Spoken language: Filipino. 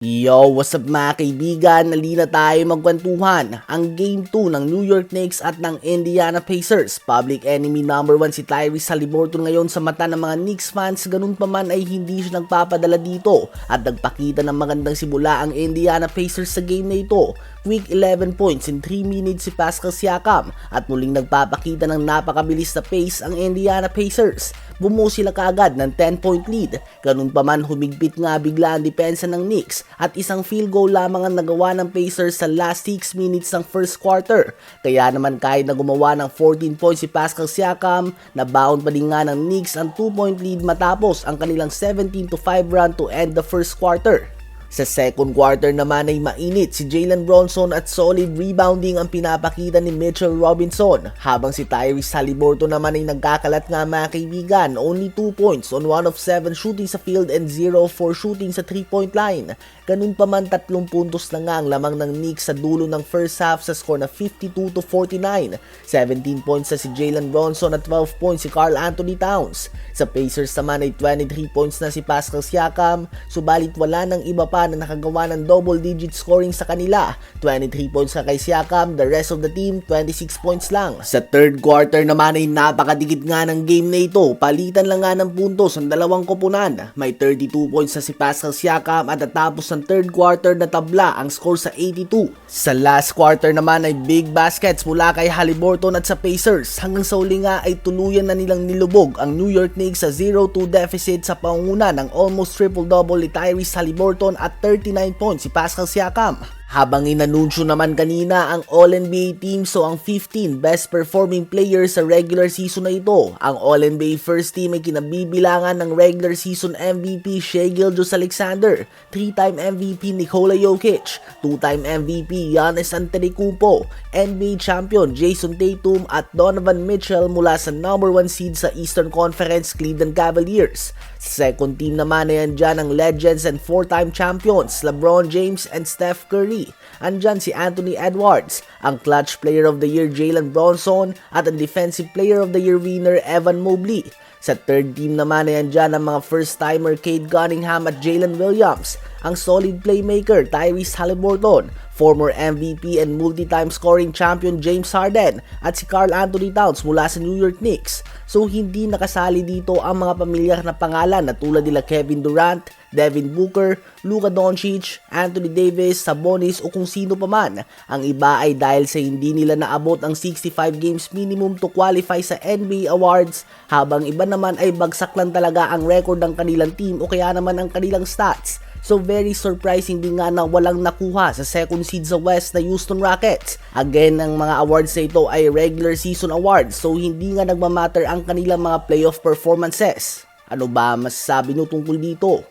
Yo, what's up mga kaibigan? Nalina tayo magkwentuhan. Ang Game 2 ng New York Knicks at ng Indiana Pacers. Public enemy number 1 si Tyrese Haliburton ngayon sa mata ng mga Knicks fans. Ganun pa man ay hindi siya nagpapadala dito at nagpakita ng magandang simula ang Indiana Pacers sa game na ito. Quick 11 points in 3 minutes si Pascal Siakam at muling nagpapakita ng napakabilis na pace ang Indiana Pacers. Bumuo sila kaagad ng 10-point lead. Ganun pa man humigpit nga bigla ang depensa ng Knicks at isang field goal lamang ang nagawa ng Pacers sa last 6 minutes ng first quarter. Kaya naman kahit na gumawa ng 14 points si Pascal Siakam, nabaon pa din nga ng Knicks ang 2-point lead matapos ang kanilang 17-5 run to end the first quarter. Sa second quarter naman ay mainit si Jalen Brunson at solid rebounding ang pinapakita ni Mitchell Robinson. Habang si Tyrese Haliburton naman ay nagkakalat nga mga kaibigan, only 2 points on 1 of 7 shooting sa field and 0 for shooting sa 3-point line. Ganun pa man 3 puntos na nga ang lamang ng Knicks sa dulo ng first half sa score na 52-49. 17 points na si Jalen Brunson at 12 points si Karl Anthony Towns. Sa Pacers naman ay 23 points na si Pascal Siakam, subalit wala nang iba pa na nakagawa ng double-digit scoring sa kanila. 23 points na kay Siakam, the rest of the team 26 points lang. Sa third quarter naman ay napakadikit nga ng game na ito. Palitan lang nga ng puntos ang dalawang koponan. May 32 points na si Pascal Siakam at natapos ng third quarter na tabla ang score sa 82. Sa last quarter naman ay big baskets mula kay Haliburton at sa Pacers. Hanggang sa uli nga ay tuluyan na nilang nilubog ang New York Knicks sa 0-2 deficit sa pangunguna ng almost triple-double ni Tyrese Haliburton at 39 points si Pascal Siakam. Habang inanunsyo naman kanina ang All-NBA team, so ang 15 best performing players sa regular season na ito. Ang All-NBA first team ay kinabibilangan ng regular season MVP Shai Gilgeous-Alexander, 3-time MVP Nikola Jokic, 2-time MVP Giannis Antetokounmpo, NBA champion Jason Tatum at Donovan Mitchell mula sa number 1 seed sa Eastern Conference Cleveland Cavaliers. Second team naman ay andyan ang legends and 4-time champions LeBron James and Steph Curry. Andyan si Anthony Edwards, ang clutch player of the year Jalen Brunson at ang defensive player of the year winner Evan Mobley. Sa third team naman ay andyan ang mga first-timer Cade Cunningham at Jalen Williams, ang solid playmaker Tyrese Haliburton, former MVP and multi-time scoring champion James Harden at si Karl Anthony Towns mula sa New York Knicks. So hindi nakasali dito ang mga pamilyar na pangalan na tulad nila Kevin Durant, Devin Booker, Luka Doncic, Anthony Davis, Sabonis o kung sino pa man. Ang iba ay dahil sa hindi nila naabot ang 65 games minimum to qualify sa NBA awards, habang iba naman ay bagsak lang talaga ang record ng kanilang team o kaya naman ang kanilang stats. So very surprising din nga na walang nakuha sa second seed sa West na Houston Rockets. Again, ang mga awards na ito ay regular season awards, so hindi nga nagmamatter ang kanilang mga playoff performances. Ano ba masasabi nyo tungkol dito?